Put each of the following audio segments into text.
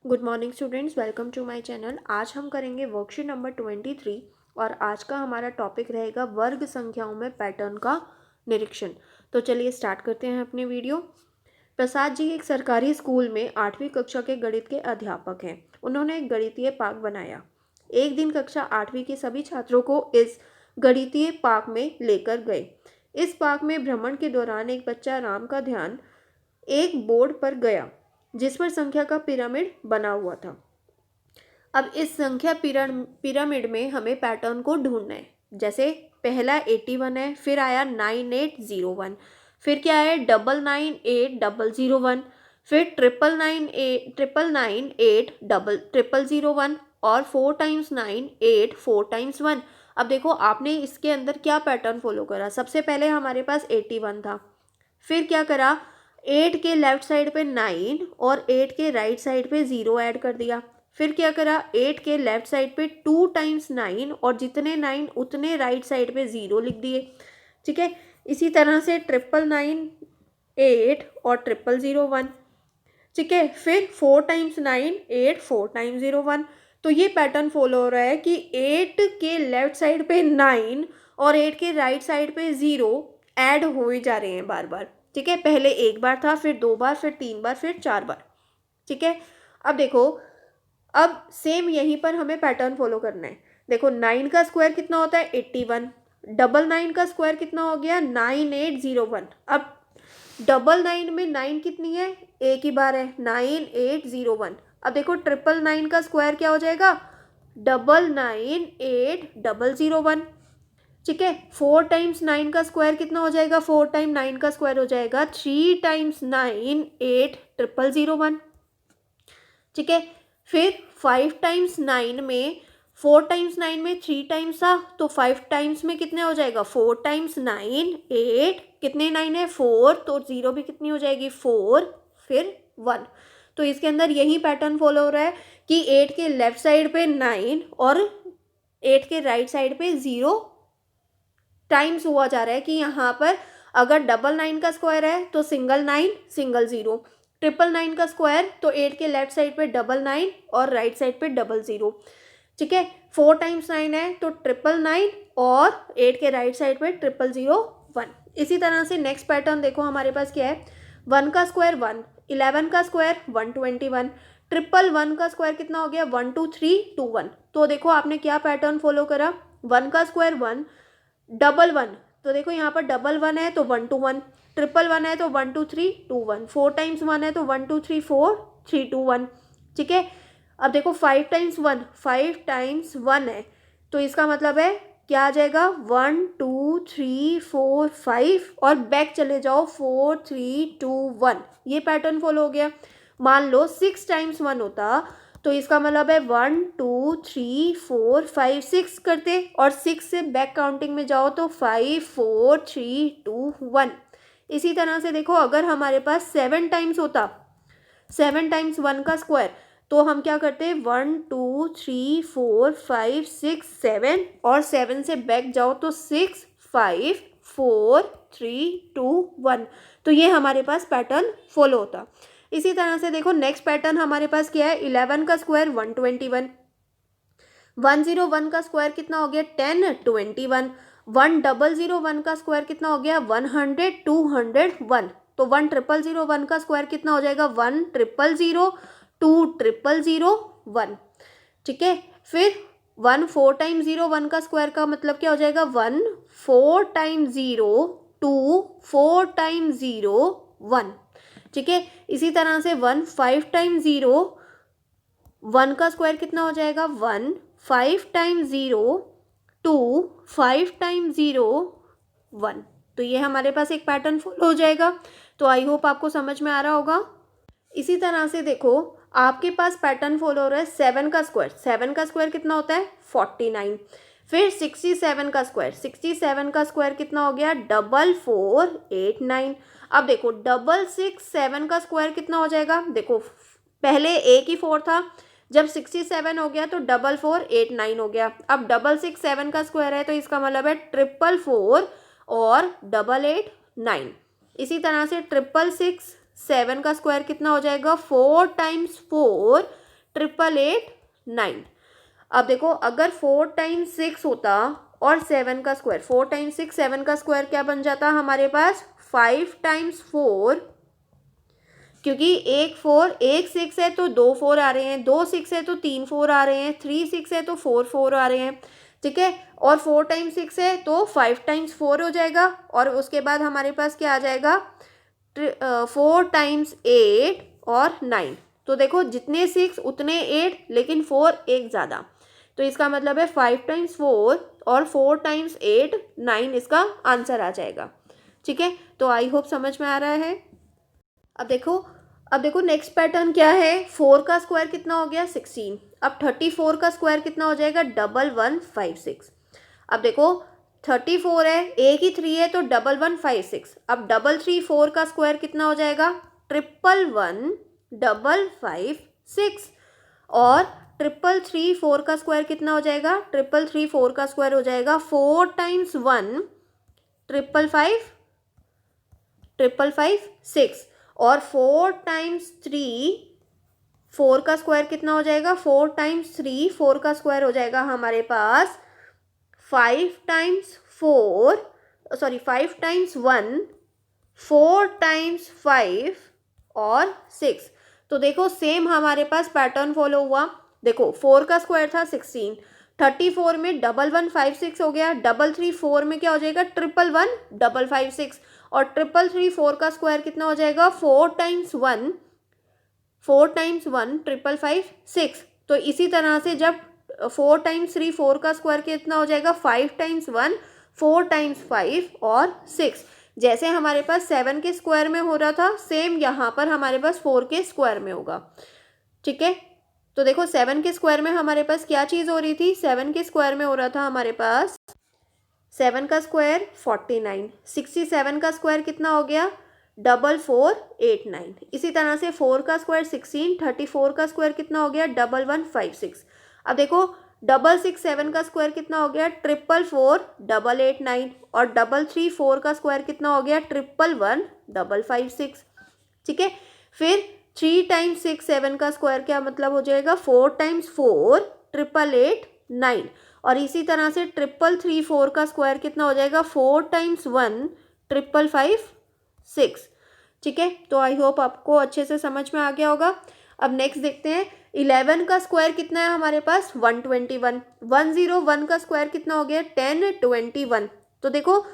Good morning students, welcome to my channel. आज हम करेंगे वर्कशीट नंबर 23 और आज का हमारा टॉपिक रहेगा वर्ग संख्याओं में पैटर्न का निरीक्षण। तो चलिए स्टार्ट करते हैं अपने वीडियो। प्रसाद जी एक सरकारी स्कूल में 8वीं कक्षा के गणित के अध्यापक हैं। उन्होंने एक गणितीय पाक बनाया। एक दिन कक्षा 8वीं के सभी छात्रों को इस गणितीय पाक में लेकर गए। इस पाक में भ्रमण के दौरान एक बच्चा राम का ध्यान एक बोर्ड पर गया जिस पर संख्या का पिरामिड बना हुआ था। अब इस संख्या पिरामिड में हमें पैटर्न को ढूंढना है। जैसे पहला 81 है, फिर आया 9801, फिर क्या है 9980001, फिर 999980001 और 4 टाइम्स 9 8 4 टाइम्स 1। अब देखो आपने इसके अंदर क्या पैटर्न फॉलो करा। सबसे पहले हमारे पास 81 था, फिर क्या करा 8 के लेफ्ट साइड पे 9 और 8 के राइट साइड पे 0 ऐड कर दिया। फिर क्या करा 8 के लेफ्ट साइड पे 2 टाइम्स 9 और जितने 9 उतने राइट साइड पे 0 लिख दिए। ठीक है, इसी तरह से 999 8 और 0001। ठीक है, फिर 4 टाइम्स 9 8 4 टाइम्स 01। तो ये पैटर्न फॉलो हो रहा है कि 8 के लेफ्ट साइड पे 9 और 8 के राइट साइड पे 0 ऐड हो ही जा रहे हैं बार बार। ठीक है, पहले एक बार था, फिर 2 बार, फिर 3 बार, फिर 4 बार। ठीक है, अब देखो, अब सेम यहीं पर हमें पैटर्न फॉलो करना है। देखो 9 का स्क्वायर कितना होता है 81, 99 का स्क्वायर कितना हो गया 9801। अब 99 में 9 कितनी है, एक ही बार है 9801। अब देखो 999 का स्क्वायर क्या हो जाएगा 9980001। ठीक है, 4 टाइम्स 9 का स्क्वायर कितना हो जाएगा, 4 टाइम 9 का स्क्वायर हो जाएगा 3 टाइम्स 9 80001। ठीक है, फिर 5 टाइम्स 9 में 4 टाइम्स 9 में 3 टाइम्स था, तो 5 टाइम्स में कितने हो जाएगा 4 टाइम्स 9 8, कितने 9 है 4, तो 0 भी कितनी हो जाएगी 4, फिर 1। तो इसके अंदर यही पैटर्न फॉलो हो रहा है कि 8 के लेफ्ट साइड पे 9 और 8 के राइट साइड पे 0 टाइम्स हुआ जा रहा है कि यहाँ पर अगर 999 का स्क्वायर है तो सिंगल 9 सिंगल 0, 999 का स्क्वायर तो 8 के लेफ्ट साइड पे 99 और राइट साइड पे 00। ठीक है, 4 टाइम्स 9 है तो 999 और 8 के राइट साइड पे 0001। इसी तरह से नेक्स्ट पैटर्न देखो हमारे पास क्या है। 1 का स्क्वायर 1, 11 का स्क्वायर 121, 111 का स्क्वायर कितना हो गया 12321। तो देखो आपने क्या पैटर्न फॉलो करा। 1 का स्क्वायर 1, 111, तो देखो यहाँ पर 111 है तो 121, 111 है तो 12321, 4 टाइम्स 1 है तो 1234 321। ठीक है, अब देखो 5 टाइम्स 1, 5 टाइम्स 1 है तो इसका मतलब है क्या आ जाएगा 1 2 3 4 5 और बैक चले जाओ 4 3 2 1। ये पैटर्न फॉलो हो गया। मान लो 6 टाइम्स 1 होता तो इसका मतलब है 1 2 3 4 5 6 करते और 6 से बैक काउंटिंग में जाओ तो 5 4 3 2 1। इसी तरह से देखो अगर हमारे पास 7 टाइम्स होता, 7 टाइम्स 1 का स्क्वायर, तो हम क्या करते 1 2 3 4 5 6 7 और 7 से बैक जाओ तो 6 5 4 3 2 1। तो ये हमारे पास पैटर्न फॉलो होता। इसी तरह से देखो नेक्स्ट पैटर्न हमारे पास क्या है। 11 का स्क्वायर 121, 101 का स्क्वायर कितना हो गया 1021, 1001 का स्क्वायर कितना हो गया 100 201। तो 1001 का स्क्वायर कितना हो जाएगा 1000 2001। ठीक है, फिर 1 4 टाइम्स 0 1 का स्क्वायर का मतलब क्या हो जाएगा 1 4 टाइम्स 0 2 4 टाइम्स 0 1। ठीक है, इसी तरह से 1 5 टाइम्स 0 1 का स्क्वायर कितना हो जाएगा 1 5 टाइम्स 0 2 5 टाइम्स 0 1। तो ये हमारे पास एक पैटर्न फॉलो हो जाएगा। तो आई होप आपको समझ में आ रहा होगा। इसी तरह से देखो आपके पास पैटर्न फॉलो हो रहा है 7 का स्क्वायर। 7 का स्क्वायर कितना होता है 49। फिर 67 का स्क्वायर, 67 का स्क्वायर कितना हो गया 4489। अब देखो 667 का स्क्वायर कितना हो जाएगा। देखो पहले एक ही 4 था, जब 67 हो गया तो 4489 हो गया। अब 667 का स्क्वायर है तो इसका मतलब है 444 और 889। इसी तरह से 667 का स्क्वायर कितना हो जाएगा 4 टाइम्स 4 888 9। अब देखो अगर 4 टाइम्स 6 होता और 7 का स्क्वायर, 4 टाइम्स 6 7 का स्क्वायर क्या बन जाता हमारे पास 5 टाइम्स 4, क्योंकि एक 6 है तो 2 4 आ रहे हैं, 2 6 है तो 3 4 आ रहे हैं, 3 6 है तो 4 4 आ रहे हैं, ठीक है। और 4 टाइम्स 6 है तो 5 टाइम्स 4 हो जाएगा, और उसके बाद हमारे पास क्या आ जाएगा 4 टाइम्स 8 और 9। तो देखो जितने 6 उतने 8, लेकिन 4 एक ज़्यादा, तो इसका मतलब है 5 टाइम्स 4 और 4 टाइम्स 8 9 इसका आंसर आ जाएगा, ठीक है। तो आई होप समझ में आ रहा है। अब देखो नेक्स्ट पैटर्न क्या है, 4 का स्क्वायर कितना हो गया 16। अब 34 का स्क्वायर कितना हो जाएगा 1156। अब देखो 34 है, एक ही 3 है तो 1156। अब 334 का स्क्वायर कितना हो जाएगा 111556। और 334 का स्क्वायर कितना हो जाएगा 334 का स्क्वायर हो जाएगा 4 टाइम्स 1 555 और 4 टाइम्स 3 4 का स्क्वायर कितना हो जाएगा 4 टाइम्स 3 4 का स्क्वायर हो जाएगा हमारे पास 5 टाइम्स 5 टाइम्स 1 4 टाइम्स 5 और 6। तो देखो सेम हमारे पास पैटर्न फॉलो हुआ। देखो 4 का स्क्वायर था 16, 34 में 1156 हो गया, 334 में क्या हो जाएगा 111556, और 334 का स्क्वायर कितना हो जाएगा 4 टाइम्स 1 555 तो इसी तरह से जब 4 टाइम्स 3 4 का स्क्वायर कितना हो जाएगा 5 टाइम्स 1 4 टाइम्स 5 और 6। जैसे हमारे पास 7 के स्क्वायर में हो रहा था, सेम यहाँ पर हमारे पास 4 के स्क्वायर में होगा, ठीक है। तो देखो 7 के स्क्वायर में हमारे पास क्या चीज़ हो रही थी, 7 के स्क्वायर में हो रहा था हमारे पास 7 का स्क्वायर 49, 67 का स्क्वायर कितना हो गया 4489। इसी तरह से 4 का स्क्वायर 16, 34 का स्क्वायर कितना हो गया 1156। अब देखो 667 का स्क्वायर कितना हो गया 444889, और 334 का स्क्वायर कितना हो गया 111556, ठीक है। फिर 3 टाइम्स 6 7 का स्क्वायर क्या मतलब हो जाएगा 4 टाइम्स 4 888 और इसी तरह से 334 का स्क्वायर कितना हो जाएगा 4 टाइम्स 1 555 ठीक है। तो आई होप आपको अच्छे से समझ में आ गया होगा। अब नेक्स्ट देखते हैं 11 का स्क्वायर कितना है हमारे पास 121, 101 का स्क्वायर कितना हो गया 1021। तो देखो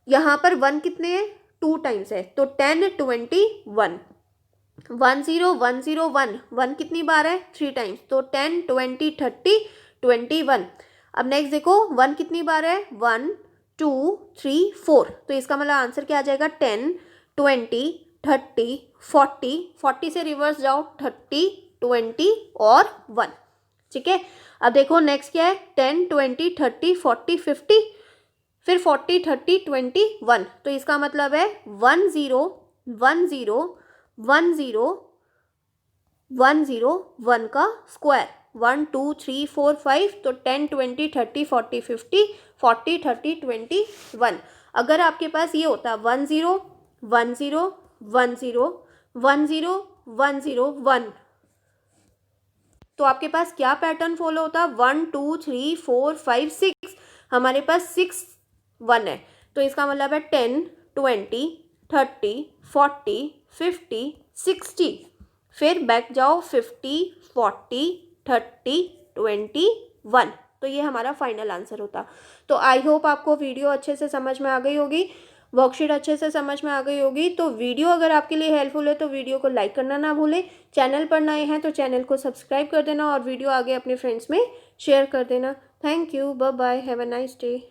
यहाँ पर 1 कितने हैं 2 टाइम्स है तो 1021, 10101 1 कितनी बार है 3 टाइम्स तो 10 20 30 21। अब नेक्स्ट देखो 1 कितनी बार है 1 2 3 4 तो इसका मतलब आंसर क्या आ जाएगा 10 20 30 40 40 से रिवर्स जाओ 30 20 और 1, ठीक है। अब देखो नेक्स्ट क्या है 10 20 30 40 50 फिर 40 30 21 तो इसका मतलब है 10 10 10 101 का स्क्वायर 1 2 3 4 5 तो 10 20 30 40 50 40 30 21। अगर आपके पास ये होता 10 10 10 10 10 10 1 तो आपके पास क्या पैटर्न फॉलो होता 1 2 3 4 5 6 हमारे पास 6 1 है तो इसका मतलब है 10 20 30 40 50 60 फिर बैक जाओ 50 40 30 21 तो ये हमारा फाइनल आंसर होता। तो आई होप आपको वीडियो अच्छे से समझ में आ गई होगी, वर्कशीट अच्छे से समझ में आ गई होगी। तो वीडियो अगर आपके लिए हेल्पफुल है तो वीडियो को लाइक करना ना भूलें, चैनल पर नए हैं तो चैनल को सब्सक्राइब कर देना और वीडियो आगे अपने फ्रेंड्स में शेयर कर देना। Thank you, bye bye, have a nice day.